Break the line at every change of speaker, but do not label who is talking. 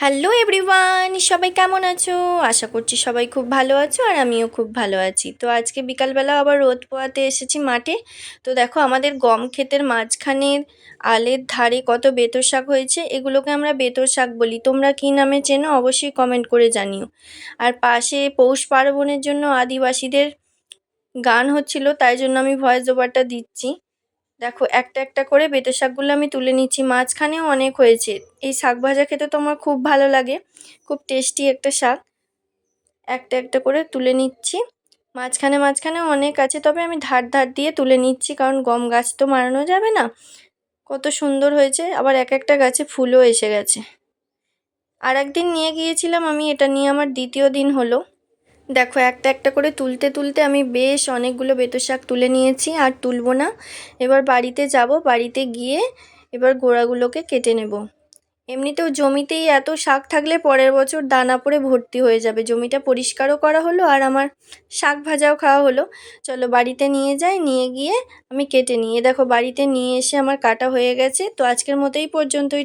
Hello everyone, সবাই কেমন আছো? আশা করছি সবাই খুব ভালো আছো আর আমিও খুব ভালো আছি। তো আজকে বিকালবেলা আবার রোদ পোয়াতে এসেছি মাঠে। তো দেখো আমাদের গম ক্ষেতের মাঝখানের আলের ধারে কত বেতর শাক হয়েছে। এগুলোকে আমরা বেতর শাক বলি। তোমরা কী নামে চেনো অবশ্যই কমেন্ট করে জানিও। আর পাশে পৌষ পার্বণের জন্য আদিবাসীদের গান হচ্ছিল, তাই জন্য আমি ভয়েস ওভারটা দিচ্ছি। দেখো একটা একটা করে বেঁটে শাকগুলো আমি তুলে নিচ্ছি, মাঝখানেও অনেক হয়েছে। এই শাক ভাজা খেতে তো আমার খুব ভালো লাগে, খুব টেস্টি একটা শাক। একটা একটা করে তুলে নিচ্ছি, মাঝখানে মাঝখানে অনেক আছে, তবে আমি ধার ধার দিয়ে তুলে নিচ্ছি কারণ গম গাছ তো মারানো যাবে না। কত সুন্দর হয়েছে, আবার এক একটা গাছে ফুলও এসে গেছে। আর একদিন নিয়ে গিয়েছিলাম আমি, এটা নিয়ে আমার দ্বিতীয় দিন হলো। দেখো একটা একটা করে তুলতে তুলতে আমি বেশ অনেকগুলো বেঁতর শাক তুলে নিয়েছি, আর তুলবো না। এবার বাড়িতে যাব, বাড়িতে গিয়ে এবার গোড়াগুলোকে কেটে নেব। এমনিতেও জমিতেই এত শাক থাকলে পরের বছর দানা পড়ে ভর্তি হয়ে যাবে। জমিটা পরিষ্কারও করা হলো আর আমার শাক ভাজাও খাওয়া হলো। চলো বাড়িতে নিয়ে যাই, নিয়ে গিয়ে আমি কেটে নিয়ে দেখো বাড়িতে নিয়ে এসে আমার কাটা হয়ে গেছে। তো আজকের মতো এই পর্যন্তই।